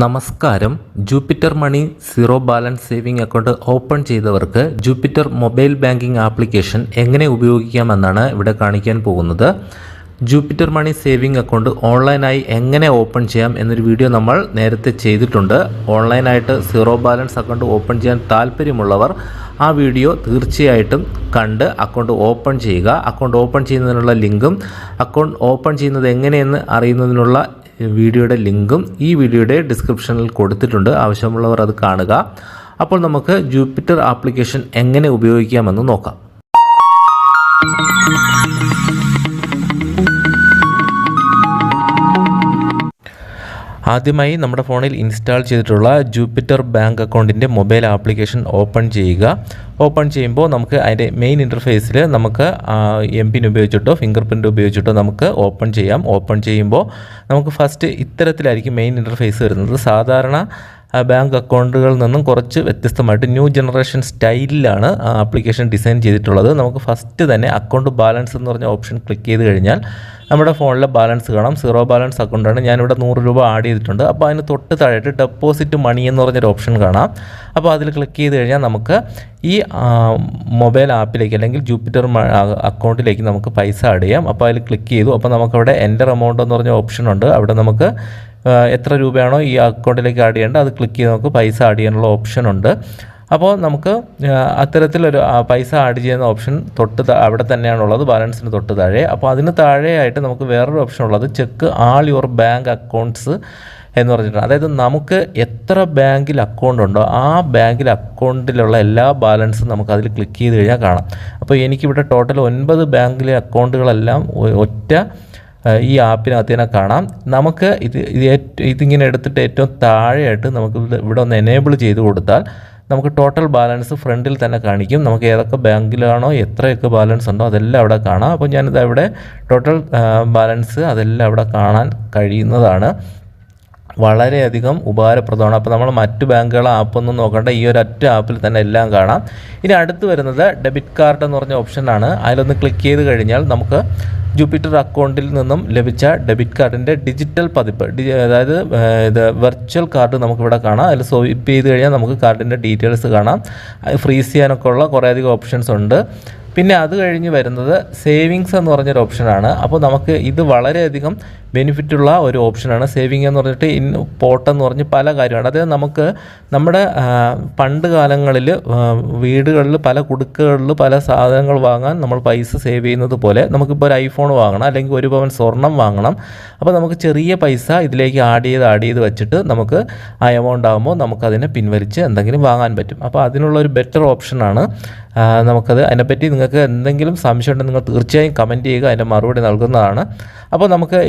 നമസ്കാരം. Jupiter money zero balance saving account open ചെയ്തവർക്ക് Jupiter mobile banking application എങ്ങനെ ഉപയോഗിക്കാമെന്നാണ് ഇവിടെ കാണിക്കാൻ പോകുന്നത്. ജൂപ്പിറ്റർ മണി സേവിംഗ് അക്കൗണ്ട് ഓൺലൈനായി എങ്ങനെ ഓപ്പൺ ചെയ്യാം എന്നൊരു വീഡിയോ നമ്മൾ നേരത്തെ ചെയ്തിട്ടുണ്ട്. ഓൺലൈനായിട്ട് സീറോ ബാലൻസ് അക്കൗണ്ട് ഓപ്പൺ ചെയ്യാൻ താല്പര്യമുള്ളവർ ആ വീഡിയോ തീർച്ചയായിട്ടും കണ്ട് അക്കൗണ്ട് ഓപ്പൺ ചെയ്യുക. അക്കൗണ്ട് ഓപ്പൺ ചെയ്യുന്നതിനുള്ള ലിങ്കും അക്കൗണ്ട് ഓപ്പൺ ചെയ്യുന്നത് എങ്ങനെയെന്ന് അറിയുന്നതിനുള്ള വീഡിയോയുടെ ലിങ്കും ഈ വീഡിയോയുടെ ഡിസ്ക്രിപ്ഷനിൽ കൊടുത്തിട്ടുണ്ട്. ആവശ്യമുള്ളവർ അത് കാണുക. അപ്പോൾ നമുക്ക് ജൂപ്പിറ്റർ ആപ്ലിക്കേഷൻ എങ്ങനെ ഉപയോഗിക്കാമെന്ന് നോക്കാം. ആദ്യമായി നമ്മുടെ ഫോണിൽ ഇൻസ്റ്റാൾ ചെയ്തിട്ടുള്ള ജൂപ്പിറ്റർ ബാങ്ക് അക്കൗണ്ടിൻ്റെ മൊബൈൽ ആപ്ലിക്കേഷൻ ഓപ്പൺ ചെയ്യുക. ഓപ്പൺ ചെയ്യുമ്പോൾ നമുക്ക് അതിൻ്റെ മെയിൻ ഇൻ്റർഫേസിൽ നമുക്ക് എംപിൻ ഉപയോഗിച്ചിട്ടോ ഫിംഗർ പ്രിൻ്റ് ഉപയോഗിച്ചിട്ടോ നമുക്ക് ഓപ്പൺ ചെയ്യാം. ഓപ്പൺ ചെയ്യുമ്പോൾ നമുക്ക് ഫസ്റ്റ് ഇത്തരത്തിലായിരിക്കും മെയിൻ ഇൻ്റർഫേസ് വരുന്നത്. സാധാരണ ബാങ്ക് അക്കൗണ്ടുകളിൽ നിന്നും കുറച്ച് വ്യത്യസ്തമായിട്ട് ന്യൂ ജനറേഷൻ സ്റ്റൈലിലാണ് ആപ്ലിക്കേഷൻ ഡിസൈൻ ചെയ്തിട്ടുള്ളത്. നമുക്ക് ഫസ്റ്റ് തന്നെ അക്കൗണ്ട് ബാലൻസ് എന്ന് പറഞ്ഞ ഓപ്ഷൻ ക്ലിക്ക് ചെയ്ത് കഴിഞ്ഞാൽ നമ്മുടെ ഫോണിലെ ബാലൻസ് കാണാം. സീറോ ബാലൻസ് അക്കൗണ്ടാണ്. ഞാനിവിടെ 100 രൂപ ആഡ് ചെയ്തിട്ടുണ്ട്. അപ്പോൾ അതിന് തൊട്ട് താഴെയായിട്ട് ഡെപ്പോസിറ്റ് മണി എന്ന് പറഞ്ഞൊരു ഓപ്ഷൻ കാണാം. അപ്പോൾ അതിൽ ക്ലിക്ക് ചെയ്ത് കഴിഞ്ഞാൽ നമുക്ക് ഈ മൊബൈൽ ആപ്പിലേക്ക് അല്ലെങ്കിൽ ജൂപ്പിറ്റർ അക്കൗണ്ടിലേക്ക് നമുക്ക് പൈസ ആഡ് ചെയ്യാം. അപ്പോൾ അതിൽ ക്ലിക്ക് ചെയ്തു. അപ്പോൾ നമുക്കവിടെ എൻ്റർ എമൗണ്ട് എന്ന് പറഞ്ഞ ഓപ്ഷൻ ഉണ്ട്. അവിടെ നമുക്ക് എത്ര രൂപയാണോ ഈ അക്കൗണ്ടിലേക്ക് ആഡ് ചെയ്യേണ്ടത് അത് ക്ലിക്ക് ചെയ്ത് നമുക്ക് പൈസ ആഡ് ചെയ്യാനുള്ള ഓപ്ഷൻ ഉണ്ട്. അപ്പോൾ നമുക്ക് അത്തരത്തിലൊരു പൈസ ആഡ് ചെയ്യുന്ന ഓപ്ഷൻ അവിടെ തന്നെയാണുള്ളത്, ബാലൻസിന് തൊട്ട് താഴെ. അപ്പോൾ അതിന് താഴെയായിട്ട് നമുക്ക് വേറൊരു ഓപ്ഷൻ ഉള്ളത് check all your bank accounts എന്ന് പറഞ്ഞിട്ടുണ്ട്. അതായത് നമുക്ക് എത്ര ബാങ്കിൽ അക്കൗണ്ട് ഉണ്ടോ ആ ബാങ്കിൽ അക്കൗണ്ടിലുള്ള എല്ലാ ബാലൻസും നമുക്ക് അതിൽ ക്ലിക്ക് ചെയ്ത് കഴിഞ്ഞാൽ കാണാം. അപ്പോൾ എനിക്കിവിടെ ടോട്ടൽ 9 ബാങ്കിലെ അക്കൗണ്ടുകളെല്ലാം ഒറ്റ ഈ ആപ്പിനകത്ത് തന്നെ കാണാം. നമുക്ക് ഇതിങ്ങനെ എടുത്തിട്ട് ഏറ്റവും താഴെയായിട്ട് നമുക്ക് ഇവിടെ ഒന്ന് എനേബിൾ ചെയ്ത് കൊടുത്താൽ നമുക്ക് ടോട്ടൽ ബാലൻസ് ഫ്രണ്ടിൽ തന്നെ കാണിക്കും. നമുക്ക് ഏതൊക്കെ ബാങ്കിലാണോ എത്രയൊക്കെ ബാലൻസ് ഉണ്ടോ അതെല്ലാം അവിടെ കാണാം. അപ്പോൾ ഞാനിത് അവിടെ ടോട്ടൽ ബാലൻസ് അതെല്ലാം അവിടെ കാണാൻ കഴിയുന്നതാണ്. വളരെയധികം ഉപകാരപ്രദമാണ്. അപ്പോൾ നമ്മൾ മറ്റ് ബാങ്കുകളെ ആപ്പൊന്നും നോക്കേണ്ട, ഈ ഒരു ഒറ്റ ആപ്പിൽ തന്നെ എല്ലാം കാണാം. ഇനി അടുത്ത് വരുന്നത് ഡെബിറ്റ് കാർഡ് എന്ന് പറഞ്ഞ ഓപ്ഷനാണ്. അതിലൊന്ന് ക്ലിക്ക് ചെയ്ത് കഴിഞ്ഞാൽ നമുക്ക് ജൂപ്പിറ്റർ അക്കൗണ്ടിൽ നിന്നും ലഭിച്ച ഡെബിറ്റ് കാർഡിൻ്റെ ഡിജിറ്റൽ പതിപ്പ്, അതായത് ഇത് വെർച്വൽ കാർഡ് നമുക്കിവിടെ കാണാം. അതിൽ സ്വൈപ്പ് ചെയ്ത് കഴിഞ്ഞാൽ നമുക്ക് കാർഡിൻ്റെ ഡീറ്റെയിൽസ് കാണാം. ഫ്രീസ് ചെയ്യാനൊക്കെ ഉള്ള കുറേയധികം ഓപ്ഷൻസ് ഉണ്ട്. പിന്നെ അത് കഴിഞ്ഞ് വരുന്നത് സേവിങ്സ് എന്ന് പറഞ്ഞൊരു ഓപ്ഷനാണ്. അപ്പോൾ നമുക്ക് ഇത് വളരെയധികം ബെനിഫിറ്റുള്ള ഒരു ഓപ്ഷനാണ്. സേവിങ് എന്ന് പറഞ്ഞിട്ട് പോട്ടെന്ന് പറഞ്ഞ് പല കാര്യമാണ്. അതായത് നമുക്ക് നമ്മുടെ പണ്ട് കാലങ്ങളിൽ വീടുകളിൽ പല കുടുക്കുകളിൽ പല സാധനങ്ങൾ വാങ്ങാൻ നമ്മൾ പൈസ സേവ് ചെയ്യുന്നത് പോലെ നമുക്കിപ്പോൾ ഒരു ഐഫോൺ വാങ്ങണം അല്ലെങ്കിൽ 1 പവൻ സ്വർണം വാങ്ങണം. അപ്പോൾ നമുക്ക് ചെറിയ പൈസ ഇതിലേക്ക് ആഡ് ചെയ്ത് വെച്ചിട്ട് നമുക്ക് ആ എമൗണ്ട് ആകുമ്പോൾ നമുക്കതിനെ പിൻവലിച്ച് എന്തെങ്കിലും വാങ്ങാൻ പറ്റും. അപ്പോൾ അതിനുള്ളൊരു ബെറ്റർ ഓപ്ഷനാണ്. നമുക്കത് അതിനെപ്പറ്റി നിങ്ങൾക്ക് എന്തെങ്കിലും സംശയം ഉണ്ടെങ്കിൽ നിങ്ങൾ തീർച്ചയായും കമൻറ്റ് ചെയ്യുക, അതിൻ്റെ മറുപടി നൽകുന്നതാണ്. അപ്പോൾ നമുക്ക്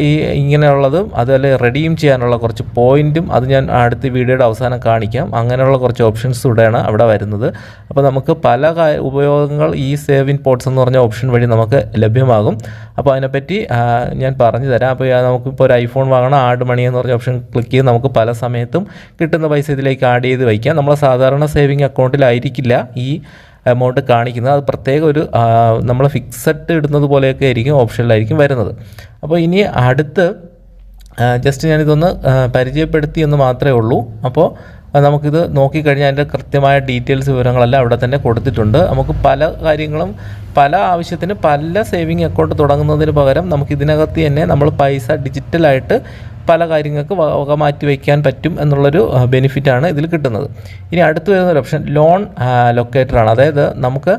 ഇങ്ങനെയുള്ളതും അതുപോലെ റെഡീം ചെയ്യാനുള്ള കുറച്ച് പോയിൻറ്റും അത് ഞാൻ അടുത്ത വീഡിയോയുടെ അവസാനം കാണിക്കാം. അങ്ങനെയുള്ള കുറച്ച് ഓപ്ഷൻസ് കൂടെയാണ് അവിടെ വരുന്നത്. അപ്പോൾ നമുക്ക് പല ഉപയോഗങ്ങൾ ഈ സേവ് ഇൻ പോട്ട്സ് എന്ന് പറഞ്ഞ ഓപ്ഷൻ വഴി നമുക്ക് ലഭ്യമാകും. അപ്പോൾ അതിനെപ്പറ്റി ഞാൻ പറഞ്ഞു തരാം. അപ്പോൾ നമുക്കിപ്പോൾ ഒരു ഐഫോൺ വാങ്ങണം, ആഡ് മണി എന്ന് പറഞ്ഞ ഓപ്ഷൻ ക്ലിക്ക് ചെയ്ത് നമുക്ക് പല സമയത്തും കിട്ടുന്ന പൈസ ഇതിലേക്ക് ആഡ് ചെയ്ത് വയ്ക്കാം. നമ്മൾ സാധാരണ സേവിങ് അക്കൗണ്ടിലായിരിക്കില്ല ഈ എമൗണ്ട് കാണിക്കുന്നത്. അത് പ്രത്യേക ഒരു നമ്മൾ ഫിക്സഡ് ഇടുന്നത് പോലെയൊക്കെ ആയിരിക്കും ഓപ്ഷനിലായിരിക്കും വരുന്നത്. അപ്പോൾ ഇനി അടുത്ത് ജസ്റ്റ് ഞാനിതൊന്ന് പരിചയപ്പെടുത്തി എന്ന് മാത്രമേ ഉള്ളൂ. അപ്പോൾ നമുക്കിത് നോക്കിക്കഴിഞ്ഞാൽ അതിൻ്റെ കൃത്യമായ ഡീറ്റെയിൽസ് വിവരങ്ങളെല്ലാം അവിടെ തന്നെ കൊടുത്തിട്ടുണ്ട്. നമുക്ക് പല കാര്യങ്ങളും പല ആവശ്യത്തിന് പല സേവിങ് അക്കൗണ്ട് തുടങ്ങുന്നതിന് പകരം നമുക്ക് ഇതിനകത്ത് തന്നെ നമ്മൾ പൈസ ഡിജിറ്റലായിട്ട് പല കാര്യങ്ങൾക്ക് വക മാറ്റി വയ്ക്കാൻ പറ്റും എന്നുള്ളൊരു ബെനിഫിറ്റാണ് ഇതിൽ കിട്ടുന്നത്. ഇനി അടുത്ത് വരുന്നൊരു ഓപ്ഷൻ ലോൺ ലൊക്കേറ്ററാണ്. അതായത് നമുക്ക്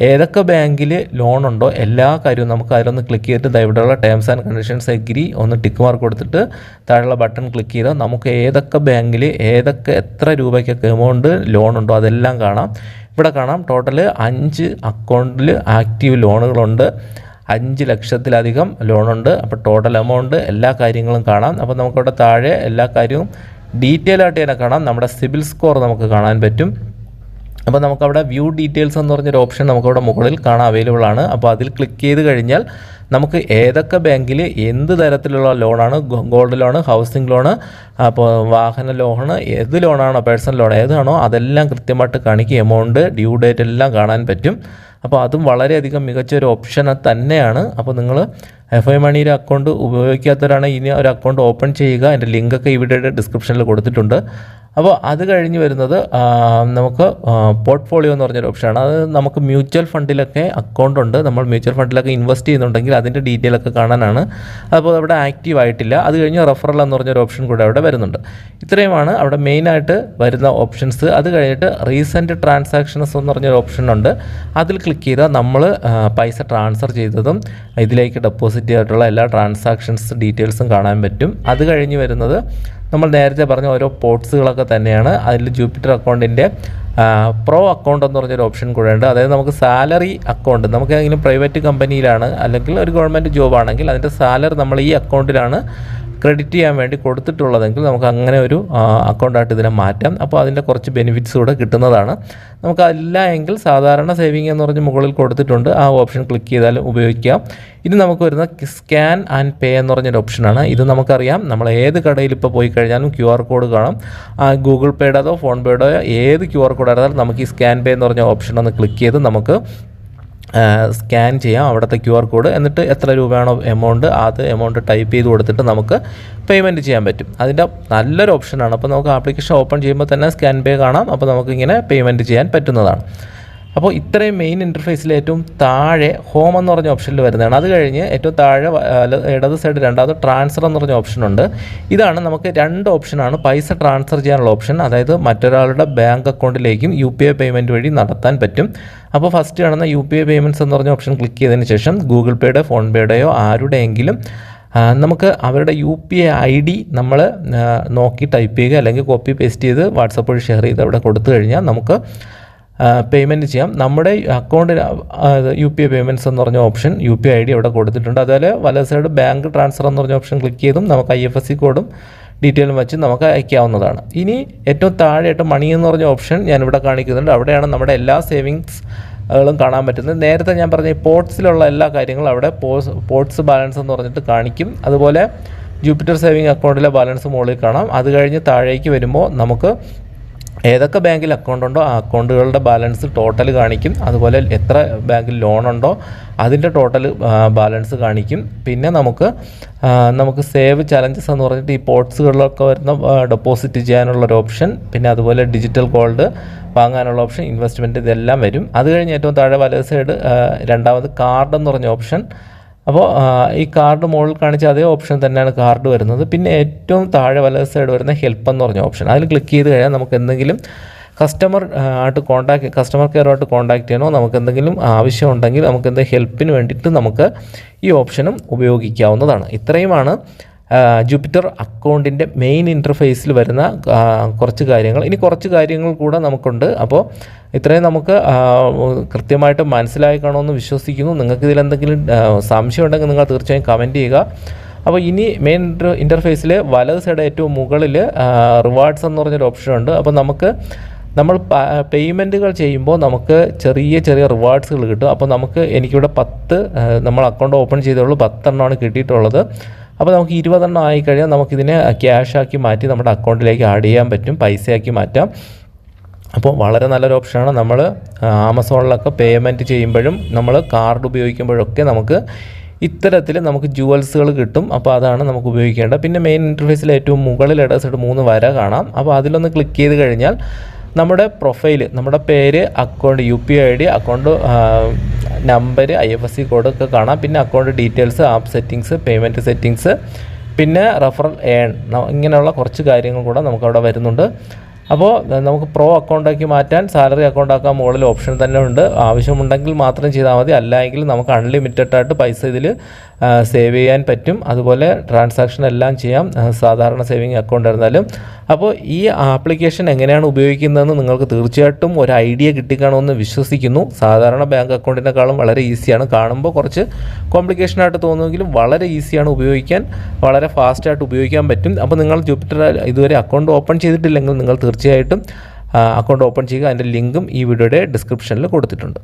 ഏതൊക്കെ ബാങ്കിൽ ലോൺ ഉണ്ടോ എല്ലാ കാര്യവും നമുക്ക് അതിലൊന്ന് ക്ലിക്ക് ചെയ്തിട്ട് ഇവിടെയുള്ള ടേംസ് ആൻഡ് കണ്ടീഷൻസ് എഗ്രി ഒന്ന് ടിക്ക് മാർക്ക് കൊടുത്തിട്ട് താഴെയുള്ള ബട്ടൺ ക്ലിക്ക് ചെയ്താൽ നമുക്ക് ഏതൊക്കെ ബാങ്കിൽ എത്ര രൂപയ്ക്കൊക്കെ എമൗണ്ട് ലോൺ ഉണ്ടോ അതെല്ലാം കാണാം. ഇവിടെ കാണാം ടോട്ടൽ 5 അക്കൗണ്ടിൽ ആക്റ്റീവ് ലോണുകളുണ്ട്. 5 ലക്ഷത്തിലധികം ലോണുണ്ട്. അപ്പോൾ ടോട്ടൽ എമൗണ്ട് എല്ലാ കാര്യങ്ങളും കാണാം. അപ്പോൾ നമുക്കവിടെ താഴെ എല്ലാ കാര്യവും ഡീറ്റെയിൽ ആയിട്ട് തന്നെ കാണാം. നമ്മുടെ സിബിൽ സ്കോർ നമുക്ക് കാണാൻ പറ്റും. അപ്പോൾ നമുക്കവിടെ വ്യൂ ഡീറ്റെയിൽസ് എന്ന് പറഞ്ഞൊരു ഓപ്ഷൻ നമുക്കവിടെ മുകളിൽ കാണാൻ അവൈലബിൾ ആണ്. അപ്പോൾ അതിൽ ക്ലിക്ക് ചെയ്ത് കഴിഞ്ഞാൽ നമുക്ക് ഏതൊക്കെ ബാങ്കിൽ എന്ത് തരത്തിലുള്ള ലോണാണ്, ഗോൾഡ് ലോണ്, ഹൗസിംഗ് ലോണ്, അപ്പോൾ വാഹന ലോണ്, ഏത് ലോണാണോ പേഴ്സണൽ ലോൺ ഏതാണോ അതെല്ലാം കൃത്യമായിട്ട് കാണിക്കും. എമൗണ്ട്, ഡ്യൂ ഡേറ്റ് എല്ലാം കാണാൻ പറ്റും. അപ്പോൾ അതും വളരെയധികം മികച്ചൊരു ഓപ്ഷൻ തന്നെയാണ്. അപ്പോൾ നിങ്ങൾ FI മണിയുടെ അക്കൗണ്ട് ഉപയോഗിക്കാത്തവരാണ് ഇനി ഒരു അക്കൗണ്ട് ഓപ്പൺ ചെയ്യുക. അതിൻ്റെ ലിങ്കൊക്കെ ഈ വീഡിയോയുടെ ഡിസ്ക്രിപ്ഷനിൽ കൊടുത്തിട്ടുണ്ട്. അപ്പോൾ അത് കഴിഞ്ഞ് വരുന്നത് നമുക്ക് പോർട്ട്ഫോളിയോ എന്ന് പറഞ്ഞൊരു ഓപ്ഷനാണ്. അത് നമുക്ക് മ്യൂച്വൽ ഫണ്ടിലൊക്കെ അക്കൗണ്ട് ഉണ്ട്. നമ്മൾ മ്യൂച്വൽ ഫണ്ടിലൊക്കെ ഇൻവെസ്റ്റ് ചെയ്യുന്നുണ്ടെങ്കിൽ അതിൻ്റെ ഡീറ്റെയിൽ ഒക്കെ കാണാനാണ്. അപ്പോൾ അവിടെ ആക്റ്റീവ് ആയിട്ടില്ല. അത് കഴിഞ്ഞ് റെഫറൽ എന്ന് പറഞ്ഞൊരു ഓപ്ഷൻ കൂടെ അവിടെ വരുന്നുണ്ട്. ഇത്രയുമാണ് അവിടെ മെയിനായിട്ട് വരുന്ന ഓപ്ഷൻസ്. അത് കഴിഞ്ഞിട്ട് റീസെൻറ്റ് ട്രാൻസാക്ഷൻസ് എന്ന് പറഞ്ഞൊരു ഓപ്ഷൻ ഉണ്ട്. അതിൽ ക്ലിക്ക് ചെയ്താൽ നമ്മൾ പൈസ ട്രാൻസ്ഫർ ചെയ്തതും ഇതിലേക്ക് ഡെപ്പോസിറ്റ് ചെയ്തിട്ടുള്ള എല്ലാ ട്രാൻസാക്ഷൻസ് ഡീറ്റെയിൽസും കാണാൻ പറ്റും. അത് കഴിഞ്ഞ് വരുന്നത് നമ്മൾ നേരത്തെ പറഞ്ഞ ഓരോ പോർട്സുകളൊക്കെ തന്നെയാണ്. അതിൽ ജൂപ്പിറ്റർ അക്കൗണ്ടിൻ്റെ പ്രോ അക്കൗണ്ട് എന്ന് പറഞ്ഞൊരു ഓപ്ഷൻ കൂടെ ഉണ്ട്. അതായത് നമുക്ക് സാലറി അക്കൗണ്ട്, നമുക്ക് ഏതെങ്കിലും പ്രൈവറ്റ് കമ്പനിയിലാണ് അല്ലെങ്കിൽ ഒരു ഗവൺമെൻറ് ജോബാണെങ്കിൽ അതിൻ്റെ സാലറി നമ്മൾ ഈ അക്കൗണ്ടിലാണ് ക്രെഡിറ്റ് ചെയ്യാൻ വേണ്ടി കൊടുത്തിട്ടുള്ളതെങ്കിൽ നമുക്ക് അങ്ങനെ ഒരു അക്കൗണ്ടായിട്ട് ഇതിനെ മാറ്റാം. അപ്പോൾ അതിൻ്റെ കുറച്ച് ബെനിഫിറ്റ്സ് കൂടെ കിട്ടുന്നതാണ്. നമുക്ക് അല്ല എങ്കിൽ സാധാരണ സേവിങ് എന്ന് പറഞ്ഞ് മുകളിൽ കൊടുത്തിട്ടുണ്ട്. ആ ഓപ്ഷൻ ക്ലിക്ക് ചെയ്താലും ഉപയോഗിക്കാം. ഇത് നമുക്ക് വരുന്ന സ്കാൻ ആൻഡ് പേ എന്ന് പറഞ്ഞൊരു ഓപ്ഷനാണ്. ഇത് നമുക്കറിയാം, നമ്മൾ ഏത് കടയിൽ ഇപ്പോൾ പോയി കഴിഞ്ഞാലും QR കോഡ് കാണാം. ഗൂഗിൾ പേയുടെയോ ഫോൺ പേയുടെയോ ഏത് QR കോഡ് ആയിരുന്നാലും നമുക്ക് ഈ സ്കാൻ പേ എന്ന് പറഞ്ഞ ഓപ്ഷൻ ഒന്ന് ക്ലിക്ക് ചെയ്ത് നമുക്ക് സ്കാൻ ചെയ്യാം അവിടുത്തെ QR കോഡ്. എന്നിട്ട് എത്ര രൂപയാണോ എമൗണ്ട് ടൈപ്പ് ചെയ്ത് കൊടുത്തിട്ട് നമുക്ക് പേയ്മെൻറ്റ് ചെയ്യാൻ പറ്റും. അതിൻ്റെ നല്ലൊരു ഓപ്ഷനാണ്. അപ്പോൾ നമുക്ക് ആപ്ലിക്കേഷൻ ഓപ്പൺ ചെയ്യുമ്പോൾ തന്നെ സ്കാൻ പേ കാണാം. അപ്പോൾ നമുക്കിങ്ങനെ പേയ്മെൻറ്റ് ചെയ്യാൻ പറ്റുന്നതാണ്. അപ്പോൾ ഇത്രയും മെയിൻ ഇൻ്റർഫേസിൽ ഏറ്റവും താഴെ ഹോം എന്ന് പറഞ്ഞ ഓപ്ഷനിൽ വരുന്നതാണ്. അത് കഴിഞ്ഞ് ഏറ്റവും താഴെ ഇടത് സൈഡ് രണ്ടാമത് ട്രാൻസ്ഫർ എന്ന് പറഞ്ഞ ഓപ്ഷനുണ്ട്. ഇതാണ് നമുക്ക് 2 ഓപ്ഷനാണ് പൈസ ട്രാൻസ്ഫർ ചെയ്യാനുള്ള ഓപ്ഷൻ. അതായത് മറ്റൊരാളുടെ ബാങ്ക് അക്കൗണ്ടിലേക്കും UPI പേയ്മെൻറ്റ് വഴി നടത്താൻ പറ്റും. അപ്പോൾ ഫസ്റ്റ് കാണുന്ന UPI പേയ്മെൻറ്റ്സ് എന്ന് പറഞ്ഞ ഓപ്ഷൻ ക്ലിക്ക് ചെയ്തതിന് ശേഷം ഗൂഗിൾ പേയുടെ ഫോൺ പേയുടെയോ ആരുടെയെങ്കിലും നമുക്ക് അവരുടെ UPI ID നമ്മൾ നോക്കി ടൈപ്പ് ചെയ്യുക, അല്ലെങ്കിൽ കോപ്പി പേസ്റ്റ് ചെയ്ത് വാട്സപ്പ് വഴി ഷെയർ ചെയ്ത് അവിടെ കൊടുത്തു കഴിഞ്ഞാൽ നമുക്ക് പേയ്മെൻറ്റ് ചെയ്യാം. നമ്മുടെ അക്കൗണ്ടിൽ UPI പേയ്മെൻറ്റ്സ് എന്ന് പറഞ്ഞ ഓപ്ഷൻ UPI ID അവിടെ കൊടുത്തിട്ടുണ്ട്. അതുപോലെ വലത് സൈഡ് ബാങ്ക് ട്രാൻസ്ഫർ എന്ന് പറഞ്ഞ ഓപ്ഷൻ ക്ലിക്ക് ചെയ്തും നമുക്ക് IFSC കോഡും ഡീറ്റെയിലും വെച്ച് നമുക്ക് അയക്കാവുന്നതാണ്. ഇനി ഏറ്റവും താഴെയായിട്ട് മണി എന്ന് പറഞ്ഞ ഓപ്ഷൻ ഞാനിവിടെ കാണിക്കുന്നുണ്ട്. അവിടെയാണ് നമ്മുടെ എല്ലാ സേവിങ്സുകളും കാണാൻ പറ്റുന്നത്. നേരത്തെ ഞാൻ പറഞ്ഞ ഈ പോർട്സിലുള്ള എല്ലാ കാര്യങ്ങളും അവിടെ പോർട്സ് ബാലൻസ് എന്ന് പറഞ്ഞിട്ട് കാണിക്കും. അതുപോലെ ജൂപ്പിറ്റർ സേവിങ് അക്കൗണ്ടിലെ ബാലൻസ് മുകളിൽ കാണാം. അത് കഴിഞ്ഞ് താഴേക്ക് വരുമ്പോൾ നമുക്ക് ഏതൊക്കെ ബാങ്കിൽ അക്കൗണ്ട് ഉണ്ടോ ആ അക്കൗണ്ടുകളുടെ ബാലൻസ് ടോട്ടൽ കാണിക്കും. അതുപോലെ എത്ര ബാങ്കിൽ ലോൺ ഉണ്ടോ അതിൻ്റെ ടോട്ടൽ ബാലൻസ് കാണിക്കും. പിന്നെ നമുക്ക് സേവ് ചലഞ്ചസ് എന്ന് പറഞ്ഞിട്ട് ഈ പോർട്സുകളിലൊക്കെ വരുന്ന ഡെപ്പോസിറ്റ് ചെയ്യാനുള്ളൊരു ഓപ്ഷൻ, പിന്നെ അതുപോലെ ഡിജിറ്റൽ ഗോൾഡ് വാങ്ങാനുള്ള ഓപ്ഷൻ, ഇൻവെസ്റ്റ്മെൻറ്റ് ഇതെല്ലാം വരും. അത് കഴിഞ്ഞ് ഏറ്റവും താഴെ വലത് സൈഡ് രണ്ടാമത് കാർഡ് എന്ന് പറഞ്ഞ ഓപ്ഷൻ. അപ്പോൾ ഈ കാർഡ് മുകളിൽ കാണിച്ച അതേ ഓപ്ഷൻ തന്നെയാണ് കാർഡ് വരുന്നത്. പിന്നെ ഏറ്റവും താഴെ വലത് സൈഡ് വരുന്ന ഹെൽപ്പ് എന്ന് പറഞ്ഞ ഓപ്ഷൻ, അതിൽ ക്ലിക്ക് ചെയ്ത് കഴിഞ്ഞാൽ നമുക്ക് എന്തെങ്കിലും കസ്റ്റമർ കെയറുമായിട്ട് കോൺടാക്ട് ചെയ്യണോ, നമുക്ക് എന്തെങ്കിലും ആവശ്യമുണ്ടെങ്കിൽ നമുക്ക് എന്തെങ്കിലും ഹെൽപ്പിന് വേണ്ടിയിട്ട് നമുക്ക് ഈ ഓപ്ഷനും ഉപയോഗിക്കാവുന്നതാണ്. ഇത്രയുമാണ് ജൂപ്പിറ്റർ അക്കൗണ്ടിൻ്റെ മെയിൻ ഇൻ്റർഫേസിൽ വരുന്ന കുറച്ച് കാര്യങ്ങൾ. ഇനി കുറച്ച് കാര്യങ്ങൾ കൂടെ നമുക്കുണ്ട്. അപ്പോൾ ഇത്രയും നമുക്ക് കൃത്യമായിട്ട് മനസ്സിലായി കാണുമെന്ന് വിശ്വസിക്കുന്നു. നിങ്ങൾക്ക് ഇതിലെന്തെങ്കിലും സംശയം ഉണ്ടെങ്കിൽ നിങ്ങൾ തീർച്ചയായും കമൻറ്റ് ചെയ്യുക. അപ്പോൾ ഇനി മെയിൻ ഇൻ്റർഫേസിൽ വലത് സൈഡ് ഏറ്റവും മുകളിൽ റിവാർഡ്സ് എന്ന് പറഞ്ഞൊരു ഓപ്ഷനുണ്ട്. അപ്പോൾ നമ്മൾ പേയ്മെൻറ്റുകൾ ചെയ്യുമ്പോൾ നമുക്ക് ചെറിയ റിവാർഡ്സുകൾ കിട്ടും. അപ്പോൾ എനിക്കിവിടെ 10 നമ്മൾ അക്കൗണ്ട് ഓപ്പൺ ചെയ്തുള്ളൂ, 10 എണ്ണമാണ് കിട്ടിയിട്ടുള്ളത്. അപ്പോൾ നമുക്ക് 20 എണ്ണം ആയിക്കഴിഞ്ഞാൽ നമുക്കിതിനെ ക്യാഷാക്കി മാറ്റി നമ്മുടെ അക്കൗണ്ടിലേക്ക് ആഡ് ചെയ്യാൻ പറ്റും, പൈസയാക്കി മാറ്റാം. അപ്പോൾ വളരെ നല്ലൊരു ഓപ്ഷനാണ്. നമ്മൾ ആമസോണിലൊക്കെ പേയ്മെൻറ്റ് ചെയ്യുമ്പോഴും നമ്മൾ കാർഡ് ഉപയോഗിക്കുമ്പോഴൊക്കെ നമുക്ക് ഇത്തരത്തിൽ നമുക്ക് ജുവൽസുകൾ കിട്ടും. അപ്പോൾ അതാണ് നമുക്ക് ഉപയോഗിക്കേണ്ടത്. പിന്നെ മെയിൻ ഇൻ്റർഫേസിൽ ഏറ്റവും മുകളിൽ ഇടത് സൈഡ് 3 വര കാണാം. അപ്പോൾ അതിലൊന്ന് ക്ലിക്ക് ചെയ്ത് കഴിഞ്ഞാൽ നമ്മുടെ പ്രൊഫൈൽ, നമ്മുടെ പേര്, account UPI ID, account number, IFSC code ഒക്കെ കാണാം. പിന്നെ account details, app settings, payment settings, പിന്നെ റെഫറൽ ഇങ്ങനെയുള്ള കുറച്ച് കാര്യങ്ങൾ കൂടെ നമുക്കവിടെ വരുന്നുണ്ട്. അപ്പോൾ നമുക്ക് പ്രോ അക്കൗണ്ടാക്കി മാറ്റാൻ, സാലറി അക്കൗണ്ടാക്കാൻ മുകളിൽ ഓപ്ഷൻ തന്നെ ഉണ്ട്. ആവശ്യമുണ്ടെങ്കിൽ മാത്രം ചെയ്താൽ മതി, അല്ലെങ്കിൽ നമുക്ക് അൺലിമിറ്റഡ് ആയിട്ട് പൈസ ഇതിൽ സേവ് ചെയ്യാൻ പറ്റും. അതുപോലെ ട്രാൻസാക്ഷൻ എല്ലാം ചെയ്യാം, സാധാരണ സേവിങ് അക്കൗണ്ട് ആയിരുന്നാലും. അപ്പോൾ ഈ ആപ്ലിക്കേഷൻ എങ്ങനെയാണ് ഉപയോഗിക്കുന്നതെന്ന് നിങ്ങൾക്ക് തീർച്ചയായിട്ടും ഒരു ഐഡിയ കിട്ടിക്കാണുമെന്ന് വിശ്വസിക്കുന്നു. സാധാരണ ബാങ്ക് അക്കൗണ്ടിനേക്കാളും വളരെ ഈസിയാണ്. കാണുമ്പോൾ കുറച്ച് കോംപ്ലിക്കേഷനായിട്ട് തോന്നുമെങ്കിലും വളരെ ഈസിയാണ് ഉപയോഗിക്കാൻ, വളരെ ഫാസ്റ്റായിട്ട് ഉപയോഗിക്കാൻ പറ്റും. അപ്പോൾ നിങ്ങൾ ജൂപ്പിറ്റർ ഇതുവരെ അക്കൗണ്ട് ഓപ്പൺ ചെയ്തിട്ടില്ലെങ്കിൽ നിങ്ങൾ തീർച്ചയായിട്ടും അക്കൗണ്ട് ഓപ്പൺ ചെയ്യുക. അതിൻ്റെ ലിങ്കും ഈ വീഡിയോയുടെ ഡിസ്ക്രിപ്ഷനിൽ കൊടുത്തിട്ടുണ്ട്.